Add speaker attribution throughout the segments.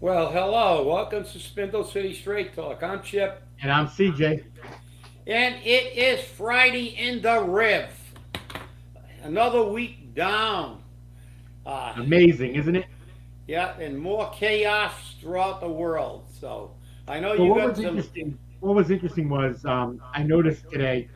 Speaker 1: Well, hello. Welcome to Spindle City Straight Talk. I'm Chip.
Speaker 2: And I'm CJ.
Speaker 1: And it is Friday in the Riv. Another week down. Uh,
Speaker 2: Amazing, isn't it?
Speaker 1: yeah, and more chaos throughout the world. So I know
Speaker 2: But
Speaker 1: you got some.
Speaker 2: what was interesting was I noticed today,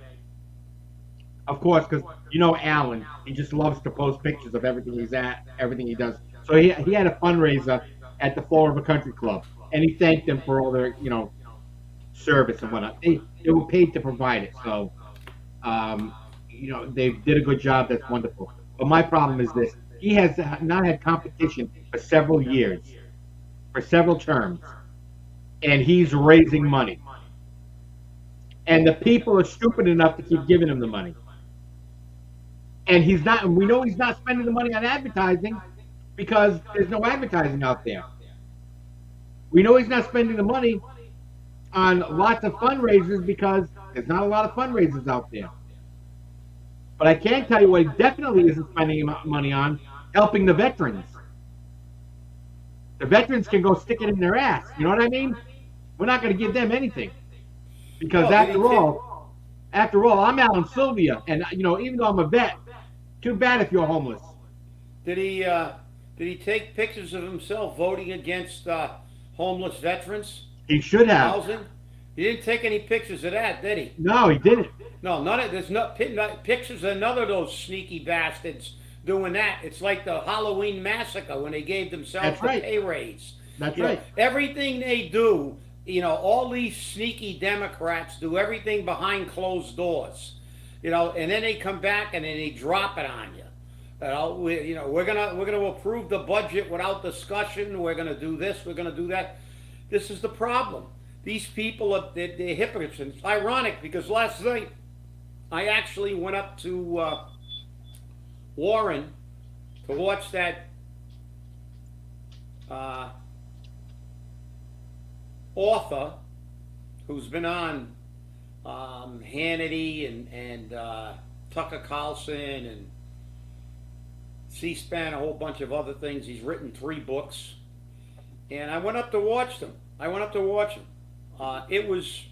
Speaker 2: of course, because Alan, he just loves to post pictures of everything he's at, everything he does. So he had a fundraiser at the Fall River Country Club, and he thanked them for all their service and whatnot. They were paid to provide it, so they did a good job. That's wonderful. But my problem is this: he has not had competition for several years, for several terms, and he's raising money. And the people are stupid enough to keep giving him the money. And he's not. And we know he's not spending the money on advertising because there's no advertising out there. We know he's not spending the money on lots of fundraisers because there's not a lot of fundraisers out there. But I can tell you what he definitely isn't spending money on: helping the veterans. The veterans can go stick it in their ass. You know what I mean? We're not going to give them anything because
Speaker 1: Well,
Speaker 2: after all, I'm Alan Sylvia, and even though I'm a vet, too bad if you're homeless.
Speaker 1: Did he take pictures of himself voting against homeless veterans?
Speaker 2: He should have.
Speaker 1: Housing? He didn't take any pictures of that, did he?
Speaker 2: No, he didn't.
Speaker 1: No, none of there's not pictures of none of those sneaky bastards doing that. It's like the Halloween massacre when they gave themselves the pay raise.
Speaker 2: That's right.
Speaker 1: Everything they do, all these sneaky Democrats do everything behind closed doors. And then they come back and then they drop it on you. We're gonna approve the budget without discussion. We're gonna do this. We're gonna do that. This is the problem. These people they're hypocrites. And it's ironic because last night I actually went up to Warren to watch that author who's been on Hannity and Tucker Carlson and C-SPAN, a whole bunch of other things. He's written 3 books. And I went up to watch them. It was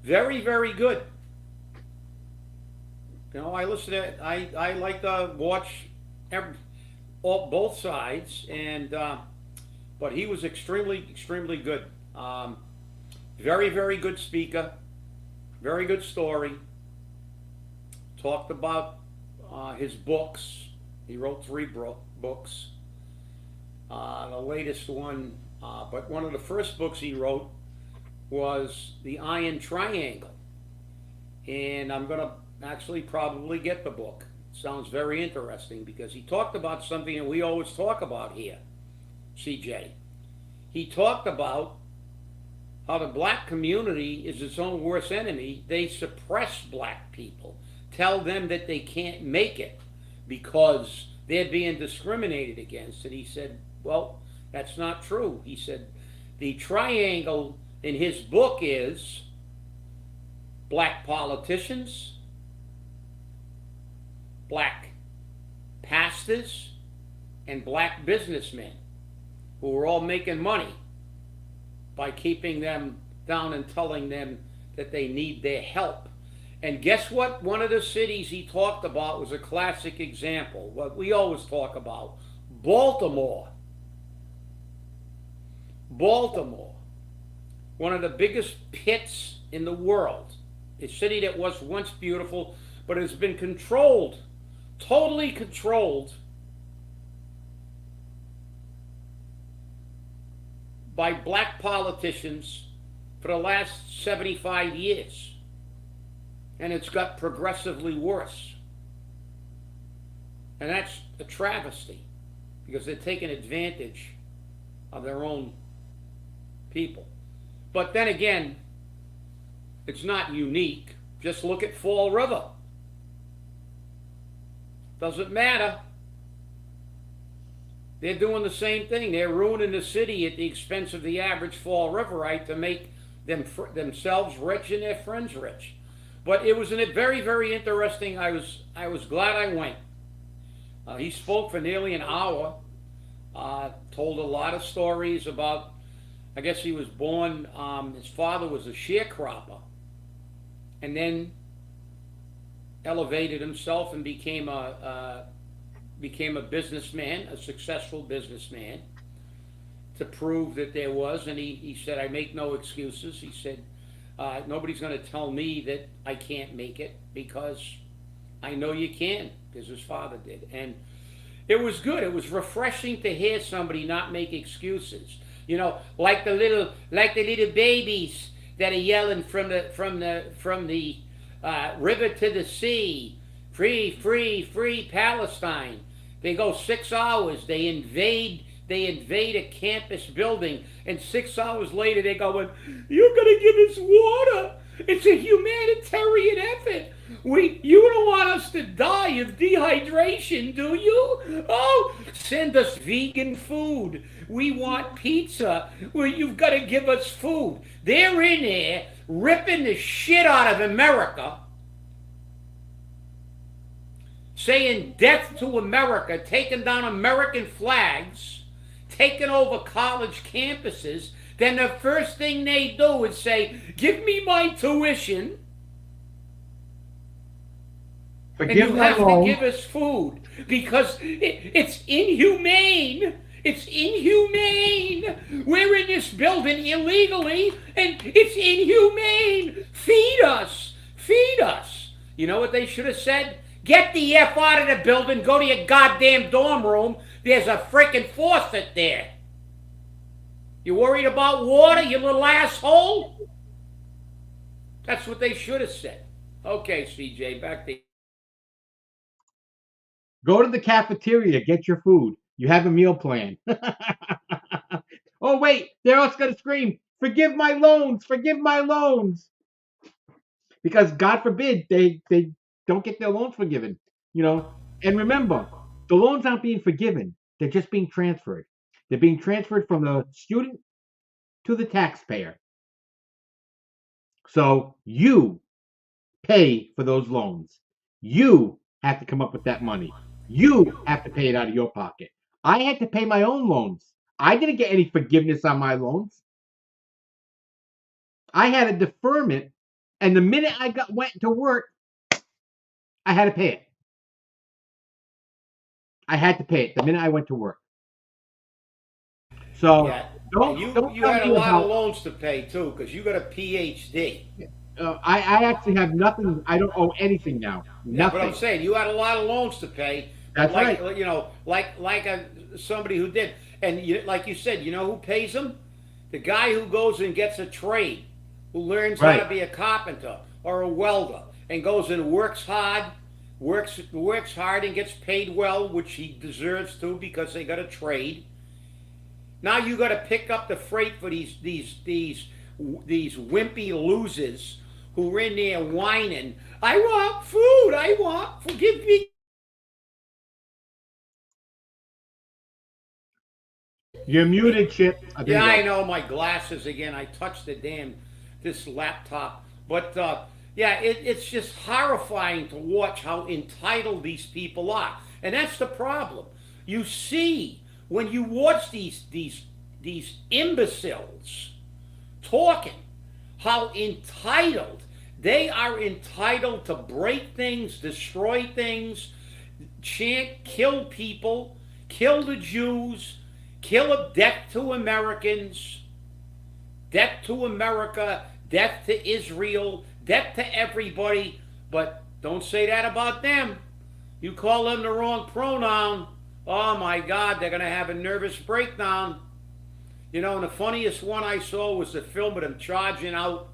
Speaker 1: very, very good. I listen to it. I like to watch both sides, and but he was extremely, extremely good. Very, very good speaker. Very good story. Talked about his books. He wrote 3 books. The latest one, but one of the first books he wrote was The Iron Triangle. And I'm going to actually probably get the book. Sounds very interesting because he talked about something that we always talk about here, CJ. He talked about how the black community is its own worst enemy. They suppress black people, tell them that they can't make it because they're being discriminated against. And he said, well, that's not true. He said the triangle in his book is black politicians, black pastors, and black businessmen who are all making money by keeping them down and telling them that they need their help. And guess what? One of the cities he talked about was a classic example, what we always talk about, Baltimore. Baltimore, one of the biggest pits in the world, a city that was once beautiful, but has been controlled, totally controlled by black politicians for the last 75 years. And it's got progressively worse. And that's a travesty because they're taking advantage of their own people. But then again, it's not unique. Just look at Fall River. Doesn't matter. They're doing the same thing. They're ruining the city at the expense of the average Fall Riverite to make themselves rich and their friends rich. But it was very, very interesting. I was glad I went. He spoke for nearly an hour. Told a lot of stories about, I guess he was born, his father was a sharecropper, and then elevated himself and became a businessman, a successful businessman, to prove that there was. And he said, I make no excuses. He said, nobody's going to tell me that I can't make it, because I know you can, because his father did. And it was good. It was refreshing to hear somebody not make excuses. You know, like the little babies that are yelling from the river to the sea, free, free, free Palestine. They go 6 hours. They invade a campus building, and 6 hours later they go, "You're gonna give us water? It's a humanitarian effort. You don't want us to die of dehydration, do you? Oh, send us vegan food. We want pizza. Well, you've got to give us food." They're in there ripping the shit out of America, saying death to America, taking down American flags, taking over college campuses. Then the first thing they do is say, "Give me my tuition, and you have to give us food," because it's inhumane. It's inhumane. We're in this building illegally, and it's inhumane. Feed us. Feed us. You know what they should have said? Get the F out of the building. Go to your goddamn dorm room. There's a freaking faucet there. You worried about water, you little asshole? That's what they should have said. Okay, CJ, back to you.
Speaker 2: Go to the cafeteria, get your food. You have a meal plan. Oh, wait, they're also going to scream, "Forgive my loans, forgive my loans." Because God forbid they don't get their loans forgiven, you know. And remember, the loans aren't being forgiven. They're just being transferred. They're being transferred from the student to the taxpayer. So you pay for those loans. You have to come up with that money. You have to pay it out of your pocket. I had to pay my own loans. I didn't get any forgiveness on my loans. I had a deferment, and the minute I went to work, I had to pay it. I had to pay it the minute I went to work. So
Speaker 1: Yeah.
Speaker 2: don't
Speaker 1: You
Speaker 2: tell
Speaker 1: had a
Speaker 2: me
Speaker 1: lot
Speaker 2: about.
Speaker 1: of loans to pay too, because you got a PhD.
Speaker 2: I actually have nothing. I don't owe anything now.
Speaker 1: Yeah, but I'm
Speaker 2: Nothing.
Speaker 1: saying you had a lot of loans to pay.
Speaker 2: That's
Speaker 1: like,
Speaker 2: right.
Speaker 1: You know, somebody who did, and like you said, you know who pays them? The guy who goes and gets a trade, who learns how to
Speaker 2: Right.
Speaker 1: be a carpenter or a welder, and goes and works hard, works hard and gets paid well, which he deserves to because they got a trade. Now you got to pick up the freight for these wimpy losers who are in there whining. I want food. I want. Forgive me.
Speaker 2: You're muted, Chip. There
Speaker 1: Yeah,
Speaker 2: you
Speaker 1: I
Speaker 2: go.
Speaker 1: know my glasses again. I touched this laptop, but yeah, it's just horrifying to watch how entitled these people are, and that's the problem. You see, when you watch these imbeciles talking, how entitled they are, entitled to break things, destroy things, chant, kill people, kill the Jews, kill a death to Americans, death to America, death to Israel, death to everybody. But don't say that about them. You call them the wrong pronoun, oh my God, they're going to have a nervous breakdown. You know, and the funniest one I saw was the film of them charging out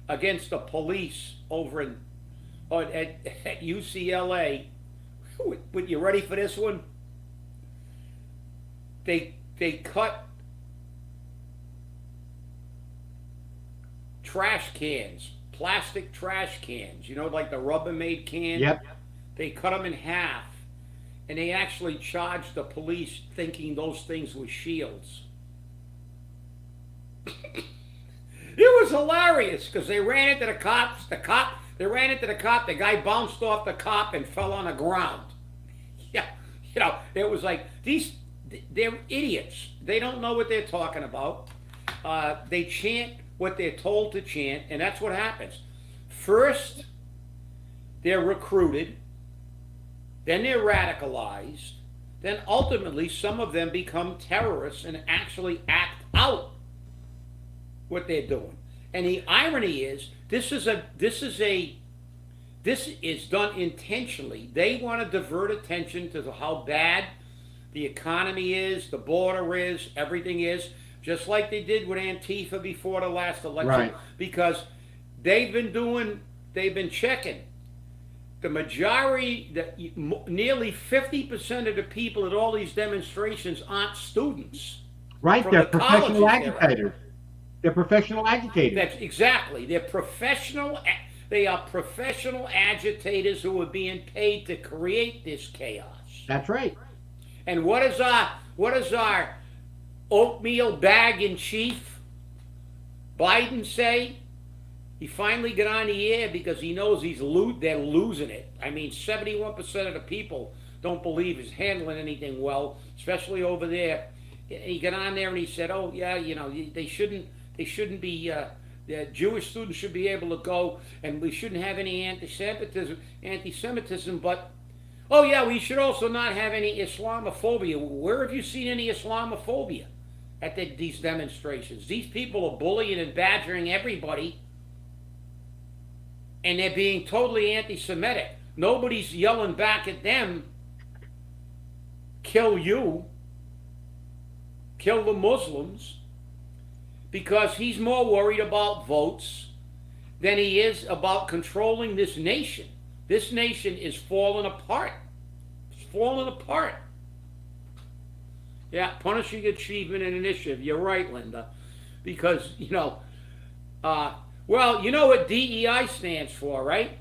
Speaker 1: against the police over at UCLA. But you ready for this one? They cut trash cans, plastic trash cans, you know, like the Rubbermaid can.
Speaker 2: Yep.
Speaker 1: They cut them in half, and they actually charged the police thinking those things were shields. It was hilarious because they ran into the cops. They ran into the cop. The guy bounced off the cop and fell on the ground. Yeah, you know, it was like these they're idiots. They don't know what they're talking about. They chant what they're told to chant, and that's what happens. First, they're recruited, then they're radicalized, then ultimately some of them become terrorists and actually act out what they're doing. And the irony is, this is done intentionally. They want to divert attention to how bad the economy is, the border is, everything is, just like they did with Antifa before the last election.
Speaker 2: Right.
Speaker 1: Because they've been checking. The majority, nearly 50% of the people at all these demonstrations aren't students.
Speaker 2: Right,
Speaker 1: From
Speaker 2: they're
Speaker 1: the
Speaker 2: professional
Speaker 1: colleges they're at.
Speaker 2: agitators. They're professional agitators.
Speaker 1: That's exactly. They are professional agitators who are being paid to create this chaos.
Speaker 2: That's right.
Speaker 1: And what is our oatmeal bag in chief Biden say? He finally got on the air because he knows they're losing it. I mean, 71% of the people don't believe he's handling anything well, especially over there. He got on there and he said, "Oh yeah, they shouldn't be. The Jewish students should be able to go, and we shouldn't have any anti-Semitism. But oh yeah, we should also not have any Islamophobia. Where have you seen any Islamophobia at these demonstrations? These people are bullying and badgering everybody, and they're being totally anti-Semitic. Nobody's yelling back at them, kill you, kill the Muslims, because he's more worried about votes than he is about controlling this nation. This nation is falling apart. It's falling apart. Yeah, punishing achievement and initiative. You're right, Linda. Because, well, you know what DEI stands for, right?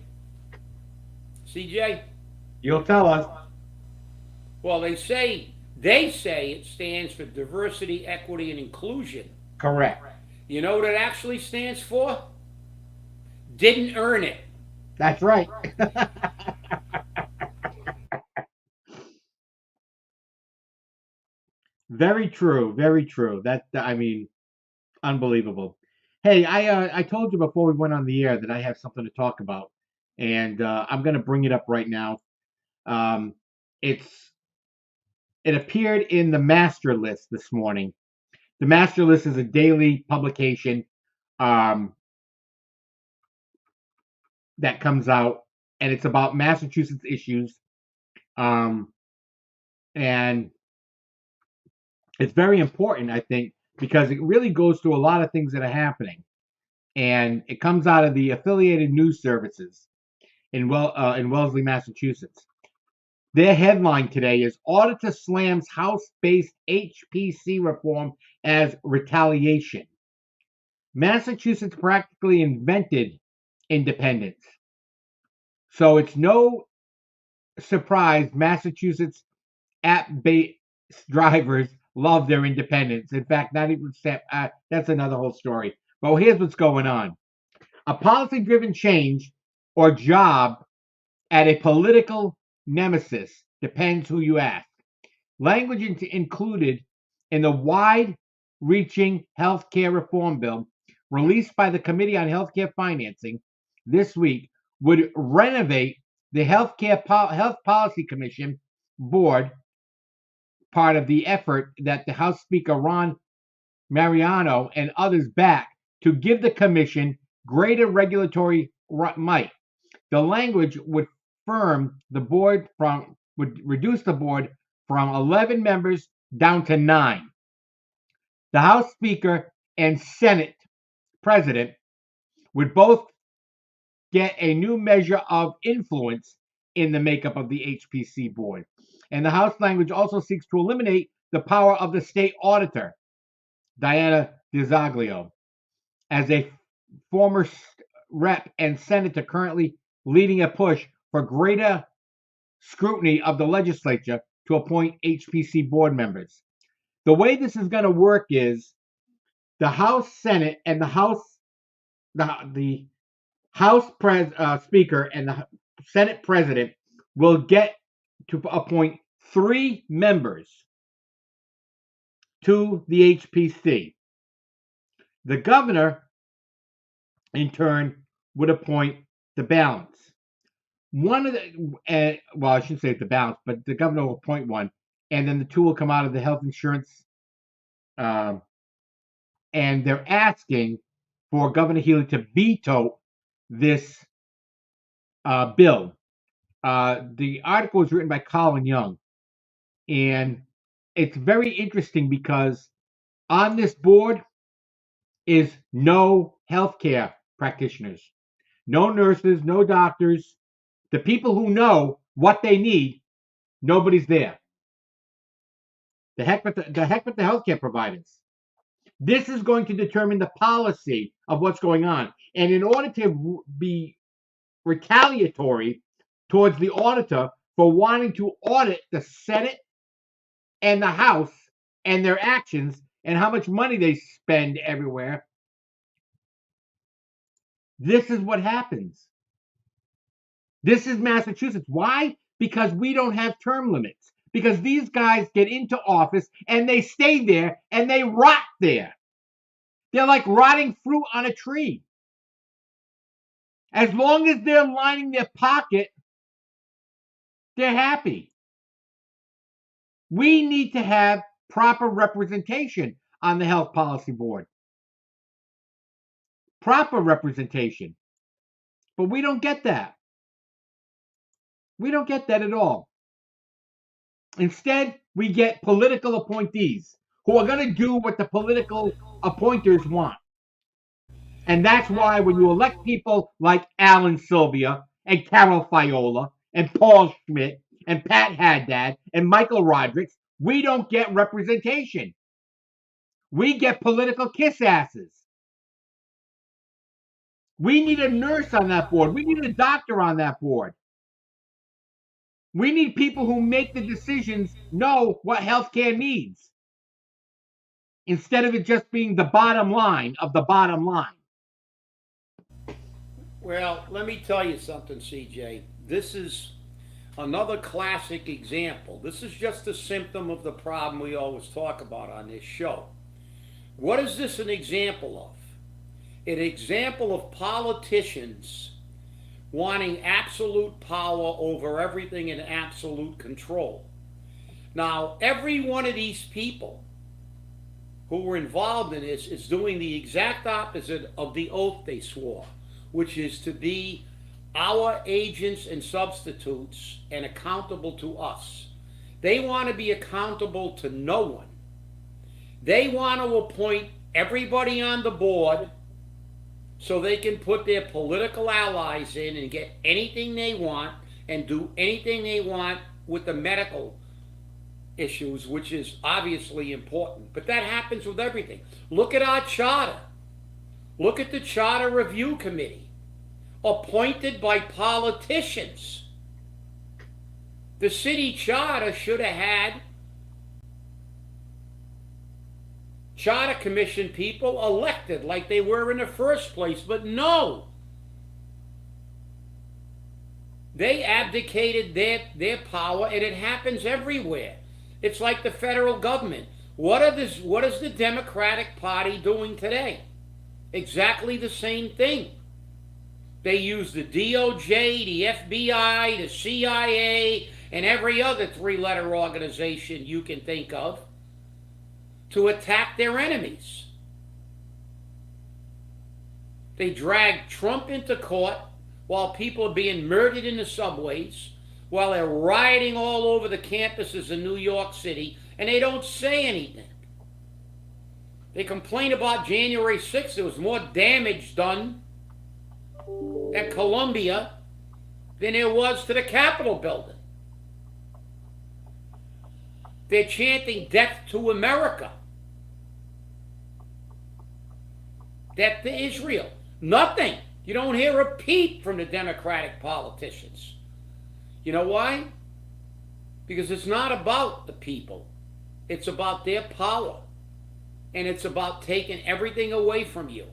Speaker 1: CJ?
Speaker 2: You'll tell us.
Speaker 1: Well, they say it stands for diversity, equity, and inclusion.
Speaker 2: Correct.
Speaker 1: You know what it actually stands for? Didn't earn it.
Speaker 2: That's right. Very true. Very true. Unbelievable. Hey, I told you before we went on the air that I have something to talk about, and I'm going to bring it up right now. It appeared in the Master List this morning. The Master List is a daily publication that comes out, and it's about Massachusetts issues, and it's very important, I think, because it really goes through a lot of things that are happening, and it comes out of the affiliated news services in Wellesley, Massachusetts. Their headline today is Auditor Slams House-Based HPC Reform as Retaliation. Massachusetts practically invented independence. So it's no surprise Massachusetts app-based drivers love their independence. In fact, not even that's another whole story. But here's what's going on. A policy-driven change or job at a political nemesis depends who you ask. Language included in the wide-reaching healthcare reform bill released by the Committee on Healthcare Financing this week would renovate the Health Policy Commission board, part of the effort that the House Speaker Ron Mariano and others back to give the commission greater regulatory might. The language would reduce the board from 11 members down to 9. The House Speaker and Senate President would both get a new measure of influence in the makeup of the HPC board. And the House language also seeks to eliminate the power of the state auditor, Diana DiZoglio, as a former rep and senator currently leading a push for greater scrutiny of the legislature to appoint HPC board members. The way this is going to work is the House Senate and the House Speaker and the Senate President will get to appoint 3 members to the HPC. The governor, in turn, would appoint the balance. One of the, well, I shouldn't say the balance, but the governor will appoint one, and then the two will come out of the health insurance. Um, and they're asking for Governor Healy to veto this bill. The article was written by Colin Young, and it's very interesting because on this board is no healthcare practitioners, no nurses, no doctors. The people who know what they need, nobody's there. The heck with the healthcare providers. This is going to determine the policy of what's going on. And in order to be retaliatory towards the auditor for wanting to audit the Senate and the House and their actions and how much money they spend everywhere, this is what happens. This is Massachusetts. Why? Because we don't have term limits. Because these guys get into office and they stay there and they rot there. They're like rotting fruit on a tree. As long as they're lining their pocket, they're happy. We need to have proper representation on the Health Policy Board. Proper representation. But we don't get that. We don't get that at all. Instead, we get political appointees who are going to do what the political appointers want. And that's why when you elect people like Alan Sylvia and Carol Fiola and Paul Schmidt and Pat Haddad and Michael Rodrigues, we don't get representation. We get political kiss asses. We need a nurse on that board. We need a doctor on that board. We need people who make the decisions know what healthcare needs, instead of it just being the bottom line of the bottom line.
Speaker 1: Well, let me tell you something, CJ. This is another classic example. This is just a symptom of the problem we always talk about on this show. What is this an example of? An example of politicians wanting absolute power over everything and absolute control. Now, every one of these people who were involved in this is doing the exact opposite of the oath they swore, which is to be our agents and substitutes and accountable to us. They want to be accountable to no one. They want to appoint everybody on the board so they can put their political allies in and get anything they want and do anything they want with the medical issues, which is obviously important. But that happens with everything. Look at our charter. Look at the Charter Review Committee, appointed by politicians. The city charter should have had charter commission people elected like they were in the first place, but no. They abdicated their power, and it happens everywhere. It's like the federal government. What is the Democratic Party doing today? Exactly the same thing. They use the DOJ, the FBI, the CIA, and every other three-letter organization you can think of to attack their enemies. They drag Trump into court while people are being murdered in the subways, while they're rioting all over the campuses in New York City, and they don't say anything. They complain about January 6th. There was more damage done at Columbia than there was to the Capitol building. They're chanting death to America. Death to Israel. Nothing. You don't hear a peep from the Democratic politicians. You know why? Because it's not about the people. It's about their power. And it's about taking everything away from you.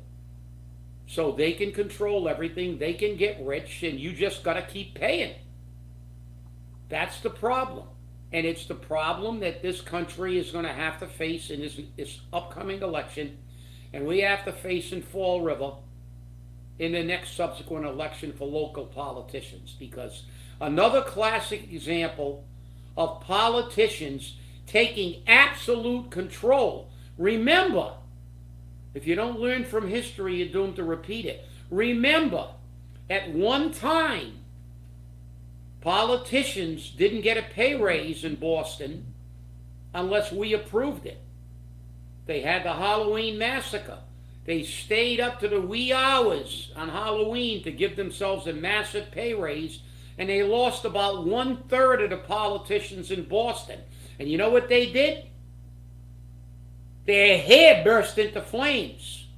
Speaker 1: So they can control everything, they can get rich, and you just got to keep paying. That's the problem. And it's the problem that this country is going to have to face in this upcoming election, and we have to face in Fall River in the next subsequent election for local politicians. Because another classic example of politicians taking absolute control. Remember, if you don't learn from history, you're doomed to repeat it. Remember, at one time, politicians didn't get a pay raise in Boston unless we approved it. They had the Halloween massacre. They stayed up to the wee hours on Halloween to give themselves a massive pay raise, and they lost about 1/3 of the politicians in Boston. And you know what they did? Their hair burst into flames.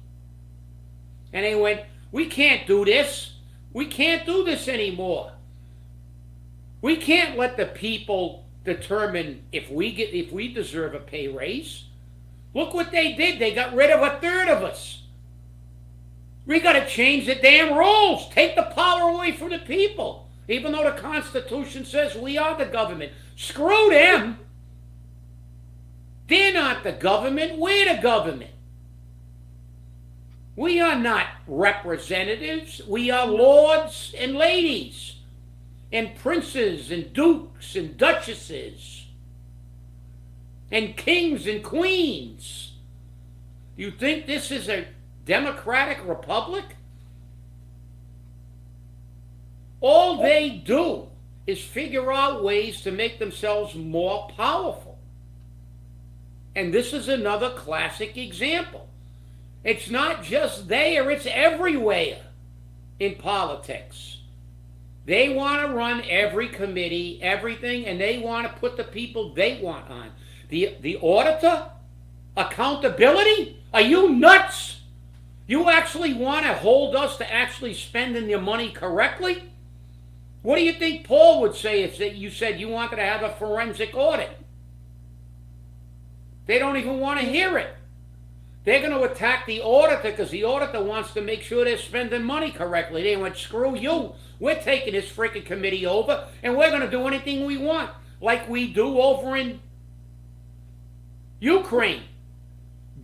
Speaker 1: And they went, we can't do this. We can't do this anymore. We can't let the people determine if we deserve a pay raise. Look what they did. They got rid of 1/3 of us. We got to change the damn rules. Take the power away from the people. Even though the Constitution says we are the government. Screw them. They're not the government. We're the government. We are not representatives. We are lords and ladies, and princes and dukes and duchesses, and kings and queens. You think this is a democratic republic? All they do is figure out ways to make themselves more powerful. And this is another classic example. It's not just there, it's everywhere in politics. They want to run every committee, everything, and they want to put the people they want on. The auditor? Accountability? Are you nuts? You actually want to hold us to actually spending your money correctly? What do you think Paul would say if you said you wanted to have a forensic audit? They don't even want to hear it. They're going to attack the auditor because the auditor wants to make sure they're spending money correctly. They went, screw you. We're taking this freaking committee over and we're going to do anything we want, like we do over in Ukraine.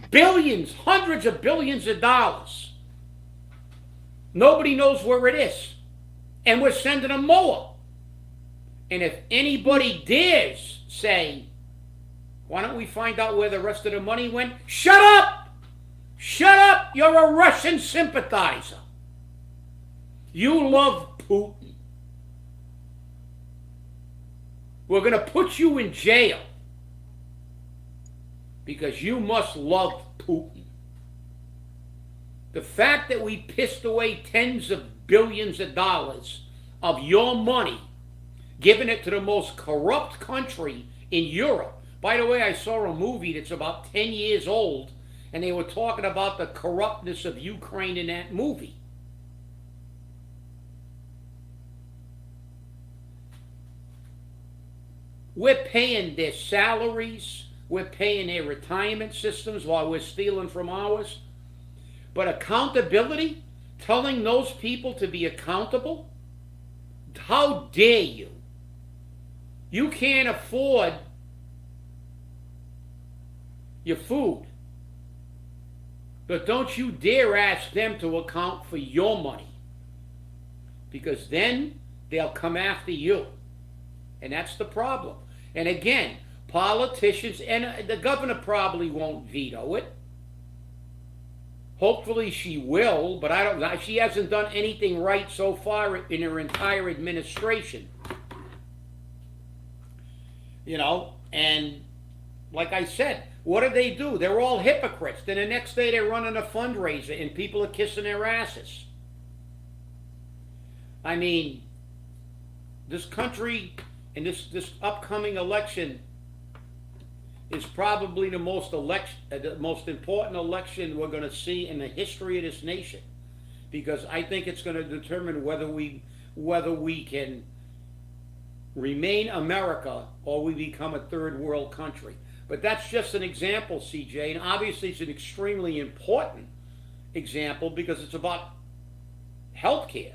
Speaker 1: Billions, hundreds of billions of dollars. Nobody knows where it is. And we're sending them more. And if anybody dares say, why don't we find out where the rest of the money went? Shut up! Shut up! You're a Russian sympathizer. You love Putin. We're going to put you in jail because you must love Putin. The fact that we pissed away tens of billions of dollars of your money, giving it to the most corrupt country in Europe. By the way, I saw a movie that's about 10 years old, and they were talking about the corruptness of Ukraine in that movie. We're paying their salaries, we're paying their retirement systems while we're stealing from ours. But accountability, telling those people to be accountable, how dare you? You can't afford your food. But don't you dare ask them to account for your money, because then they'll come after you. And that's the problem. And again, politicians, and the governor probably won't veto it. Hopefully she will, but I don't know. She hasn't done anything right so far in her entire administration. You know, and like I said, what do? They're all hypocrites. Then the next day they're running a fundraiser and people are kissing their asses. I mean, this country and this upcoming election is probably the most important election we're going to see in the history of this nation, because I think it's going to determine whether we can remain America or we become a third world country. But that's just an example, CJ, and obviously it's an extremely important example because it's about healthcare.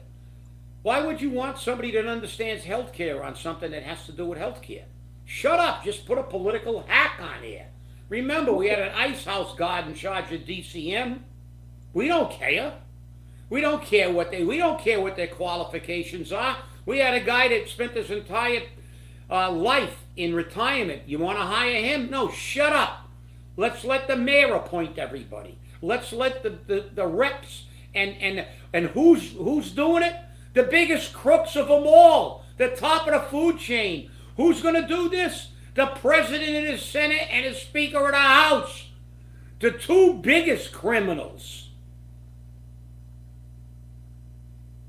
Speaker 1: Why would you want somebody that understands healthcare on something that has to do with healthcare? Shut up. Just put a political hack on here. Remember, we had an ice house guard in charge of DCM. We don't care. We don't care what their qualifications are. We had a guy that spent his entire life in retirement. You want to hire him? No, shut up. Let's let the mayor appoint everybody. Let's let the reps and who's doing it? The biggest crooks of them all, the top of the food chain. Who's going to do this? The president and his Senate and his Speaker of the House. The two biggest criminals.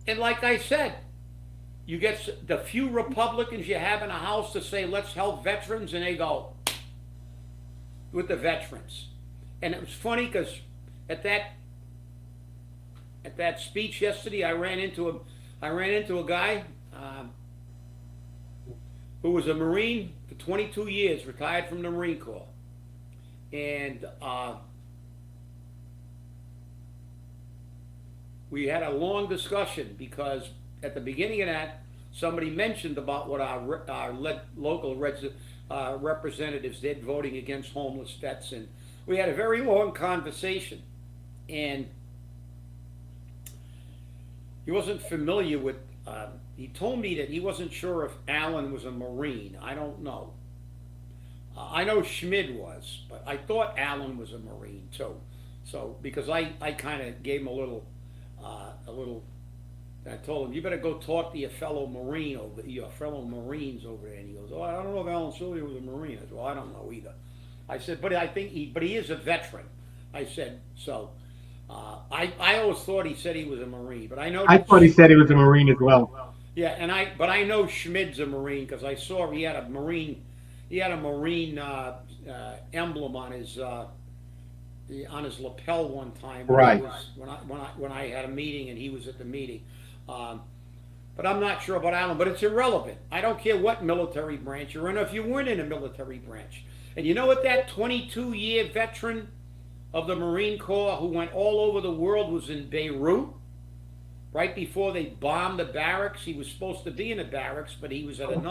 Speaker 1: And like I said, you get the few Republicans you have in the House to say, let's help veterans, and they go with the veterans. And it was funny because at that speech yesterday, I ran into a guy who was a Marine for 22 years, retired from the Marine Corps. And we had a long discussion because at the beginning of that, somebody mentioned about what our local representatives did voting against homeless vets. And we had a very long conversation. And he wasn't familiar with, he told me that he wasn't sure if Alan was a Marine. I don't know. I know Schmid was, but I thought Alan was a Marine too. So, because I kind of gave him a little, I told him, you better go talk to your fellow Marines over there. And he goes, oh, I don't know if Alan Sylvia was a Marine. I said, well, I don't know either. I said, but I think he is a veteran. I said, so. I always thought he said he was a Marine, but I know.
Speaker 2: I thought he said he was a Marine as well.
Speaker 1: Yeah, but I know Schmid's a Marine because I saw he had a Marine emblem on his lapel one time.
Speaker 2: Right.
Speaker 1: When I had a meeting and he was at the meeting. But I'm not sure about Alan, but it's irrelevant. I don't care what military branch you're in, or if you weren't in a military branch. And you know what that 22-year veteran of the Marine Corps who went all over the world was in Beirut? Right before they bombed the barracks. He was supposed to be in the barracks, but he was on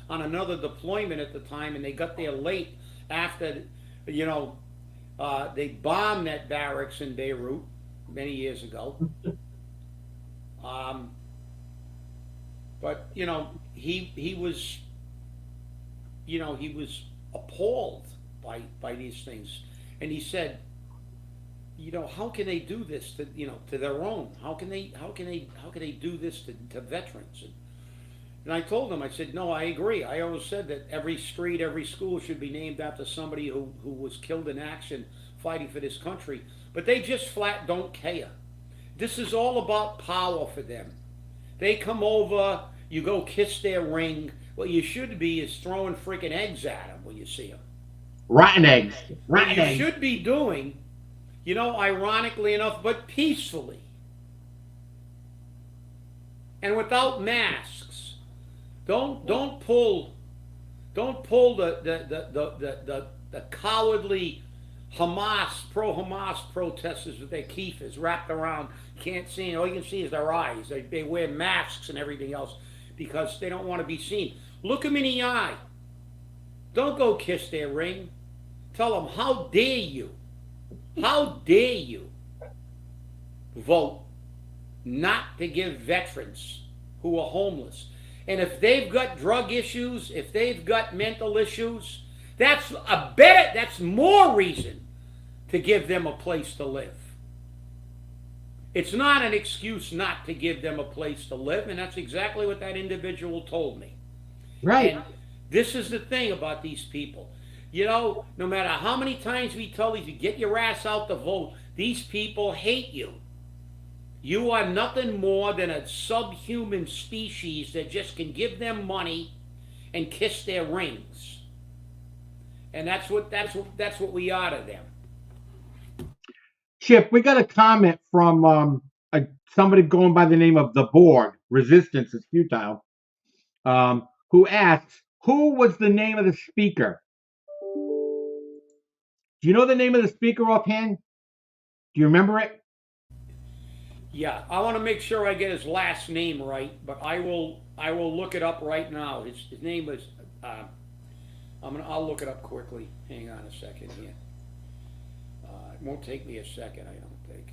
Speaker 1: another deployment at the time, and they got there late after, they bombed that barracks in Beirut many years ago. But he was appalled by these things, and he said, how can they do this to their own? How can they do this to veterans? And I told him, I said, no, I agree. I always said that every street, every school should be named after somebody who was killed in action fighting for this country. But they just flat don't care. This is all about power for them. They come over, you go kiss their ring. What you should be is throwing freaking eggs at them when you see them.
Speaker 2: Rotten eggs.
Speaker 1: What you should be doing, ironically enough, but peacefully and without masks. Don't pull the cowardly pro-Hamas protesters with their keefers wrapped around. You can't see, all you can see is their eyes. They wear masks and everything else because they don't want to be seen. Look them in the eye. Don't go kiss their ring. Tell them, how dare you vote not to give veterans who are homeless. And if they've got drug issues, if they've got mental issues, that's more reason to give them a place to live. It's not an excuse not to give them a place to live, and that's exactly what that individual told me.
Speaker 2: Right.
Speaker 1: And this is the thing about these people. No matter how many times we tell you to get your ass out to vote, these people hate you. You are nothing more than a subhuman species that just can give them money and kiss their rings. And that's what we are to them.
Speaker 2: Chip, we got a comment from somebody going by the name of the Borg, Resistance is Futile, who asks, who was the name of the speaker? Do you know the name of the speaker offhand? Do you remember it?
Speaker 1: Yeah, I want to make sure I get his last name right, but I will look it up right now. His name was I'll look it up quickly. Hang on a second here. It won't take me a second, I don't think.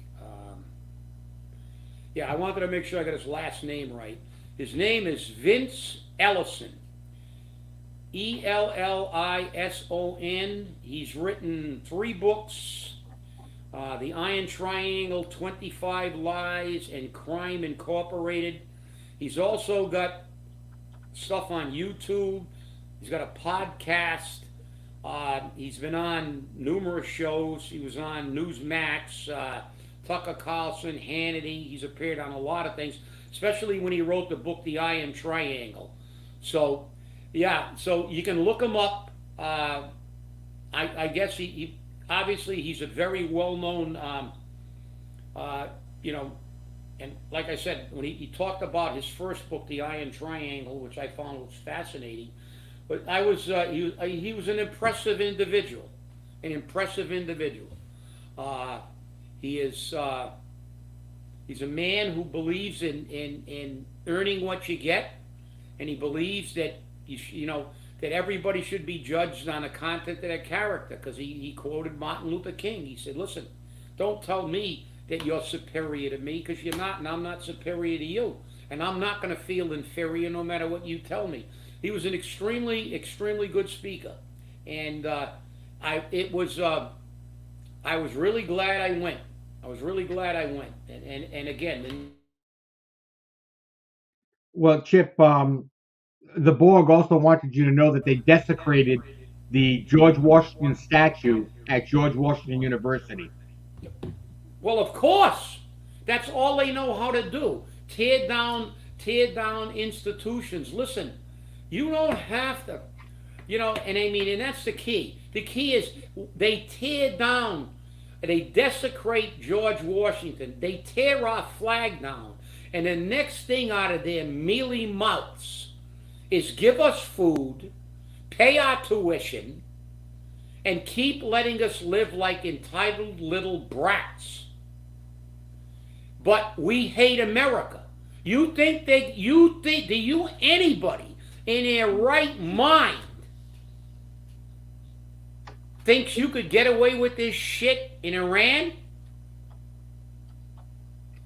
Speaker 1: Yeah, I wanted to make sure I got his last name right. His name is Vince Ellison. Ellison. He's written 3 books. The Iron Triangle, 25 Lies, and Crime Incorporated. He's also got stuff on YouTube. He's got a podcast. He's been on numerous shows. He was on Newsmax, Tucker Carlson, Hannity. He's appeared on a lot of things, especially when he wrote the book, The Iron Triangle. So, yeah, so you can look him up. I guess he obviously he's a very well-known, you know, and like I said, when he talked about his first book, The Iron Triangle, which I found was fascinating. But he was an impressive individual, an impressive individual. He's a man who believes in earning what you get, and he believes that that everybody should be judged on the content of their character. Because he quoted Martin Luther King. He said, "Listen, don't tell me that you're superior to me, because you're not, and I'm not superior to you, and I'm not going to feel inferior no matter what you tell me." He was an extremely, extremely good speaker, and I was really glad I went. I was really glad I went, and again.
Speaker 2: Well, Chip, the Borg also wanted you to know that they desecrated the George Washington statue at George Washington University.
Speaker 1: Well, of course, that's all they know how to do. Tear down institutions. Listen. You don't have to, and I mean, and that's the key. The key is they tear down, they desecrate George Washington, they tear our flag down, and the next thing out of their mealy mouths is give us food, pay our tuition, and keep letting us live like entitled little brats. But we hate America. Do you anybody in their right mind thinks you could get away with this shit in Iran?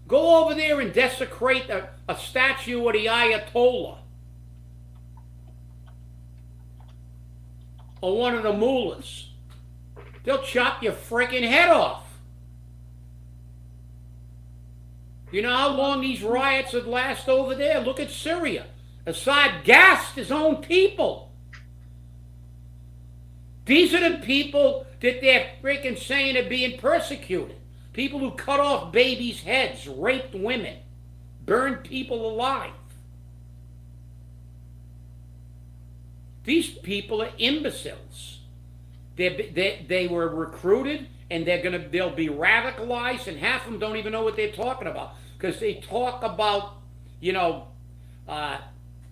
Speaker 1: Go over there and desecrate a statue of the Ayatollah or one of the mullahs. They'll chop your freaking head off. You know how long these riots would last over there? Look at Syria. Assad gassed his own people. These are the people that they're freaking saying are being persecuted. People who cut off babies' heads, raped women, burned people alive. These people are imbeciles. They were recruited, and they'll be radicalized, and half of them don't even know what they're talking about, because they talk about,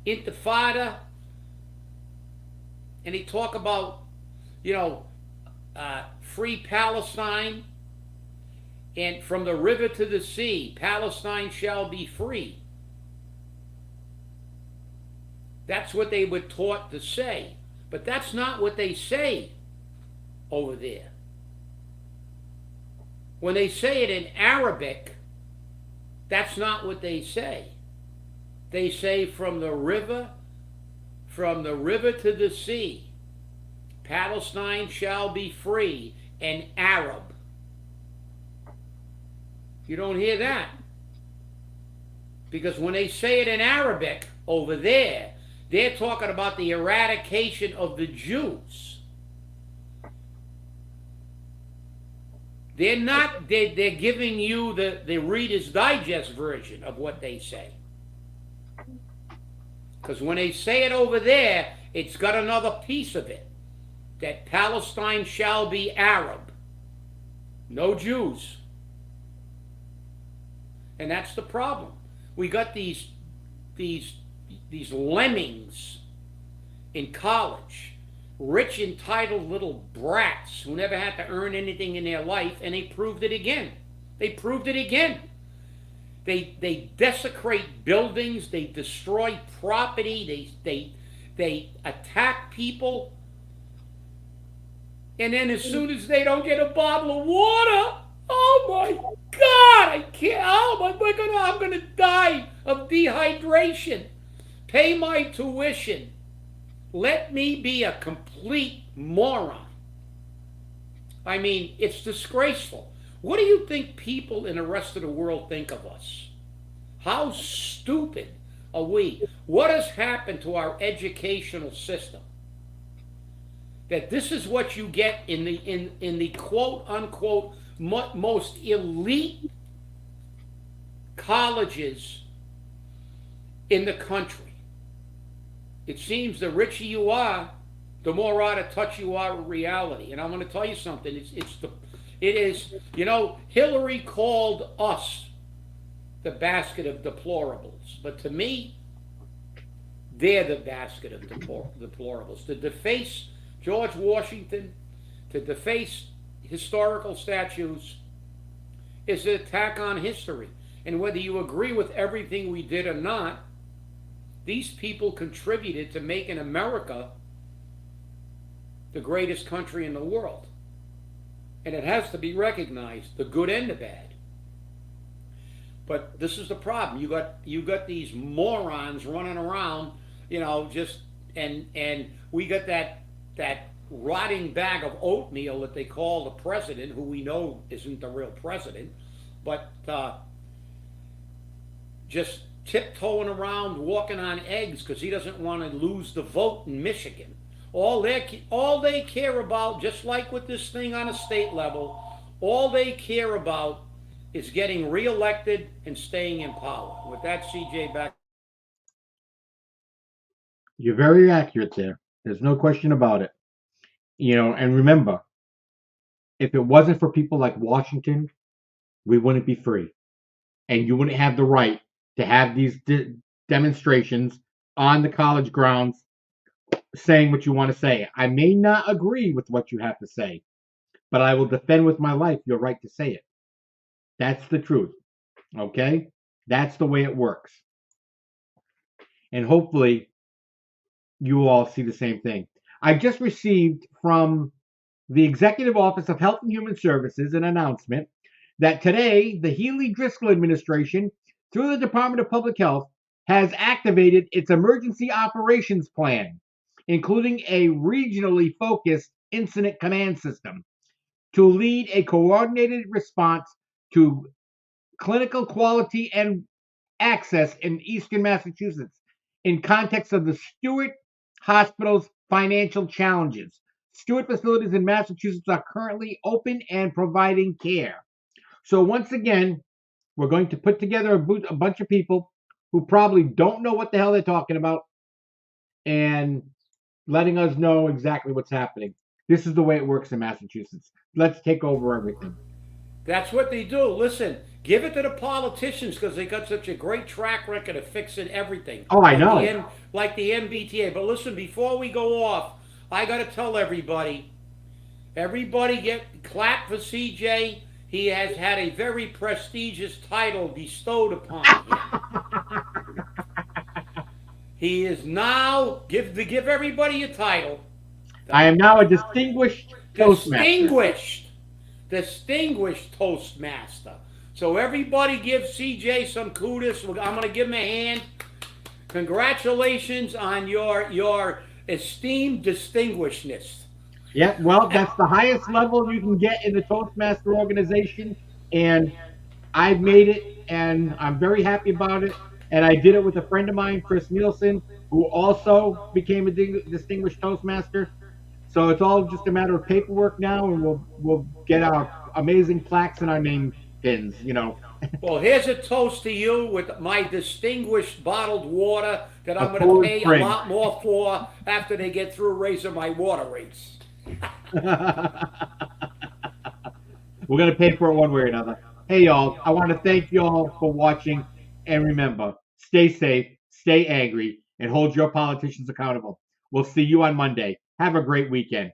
Speaker 1: Intifada, and they talk about, free Palestine, and from the river to the sea, Palestine shall be free. That's what they were taught to say, but that's not what they say over there. When they say it in Arabic, that's not what they say. They say from the river to the sea, Palestine shall be free, and Arab. You don't hear that. Because when they say it in Arabic over there, they're talking about the eradication of the Jews. They're giving you the Reader's Digest version of what they say. Because when they say it over there, it's got another piece of it. That Palestine shall be Arab. No Jews. And that's the problem. We got these lemmings in college, rich, entitled little brats who never had to earn anything in their life, and they proved it again. They desecrate buildings, they destroy property, they attack people, And then as soon as they don't get a bottle of water, oh my God, I can't. Oh my God, I'm gonna die of dehydration. Pay my tuition. Let me be a complete moron. I mean, it's disgraceful. What do you think people in the rest of the world think of us? How stupid are we? What has happened to our educational system? That this is what you get in the quote unquote most elite colleges in the country. It seems the richer you are, the more out of touch you are with reality. And I'm going to tell you something. It is. You know, Hillary called us the basket of deplorables, but to me, they're the basket of deplorables. To deface George Washington, to deface historical statues, is an attack on history. And whether you agree with everything we did or not, these people contributed to making America the greatest country in the world. And it has to be recognized, the good and the bad. But this is the problem. You got these morons running around, you know, just and we got that rotting bag of oatmeal that they call the president, who we know isn't the real president, but just tiptoeing around, walking on eggs because he doesn't want to lose the vote in Michigan. All they care about, just like with this thing on a state level, all they care about is getting reelected and staying in power. With that, CJ, back.
Speaker 2: You're very accurate there. There's no question about it. You know, and remember, if it wasn't for people like Washington, we wouldn't be free. And you wouldn't have the right to have these demonstrations on the college grounds saying what you want to say. I may not agree with what you have to say, but I will defend with my life your right to say it. That's the truth. Okay? That's the way it works. And hopefully you all see the same thing. I just received from the Executive Office of Health and Human Services an announcement that today the Healey-Driscoll administration, through the Department of Public Health, has activated its emergency operations plan, including a regionally focused incident command system, to lead a coordinated response to clinical quality and access in eastern Massachusetts in context of the Steward Hospital's financial challenges. Steward facilities in Massachusetts are currently open and providing care. So once again, we're going to put together a bunch of people who probably don't know what the hell they're talking about and letting us know exactly what's happening. This is the way it works in Massachusetts. Let's take over everything.
Speaker 1: That's what they do. Listen, give it to the politicians because they got such a great track record of fixing everything.
Speaker 2: Oh, I know.
Speaker 1: Like the MBTA. But listen, before we go off, I got to tell everybody get clap for CJ. He has had a very prestigious title bestowed upon him. He is now, give everybody a title.
Speaker 2: I am now a distinguished Toastmaster.
Speaker 1: Distinguished Toastmaster. So everybody give CJ some kudos. I'm going to give him a hand. Congratulations on your esteemed distinguishedness.
Speaker 2: Yeah, well, that's the highest level you can get in the Toastmaster organization, and I've made it, and I'm very happy about it. And I did it with a friend of mine, Chris Nielsen, who also became a distinguished Toastmaster. So it's all just a matter of paperwork now, and we'll get our amazing plaques and our name pins, you know.
Speaker 1: Well, here's a toast to you with my distinguished bottled water that I'm going to pay a lot more for after they get through raising my water rates.
Speaker 2: We're going to pay for it one way or another. Hey, y'all, I want to thank y'all for watching. And remember, stay safe, stay angry, and hold your politicians accountable. We'll see you on Monday. Have a great weekend.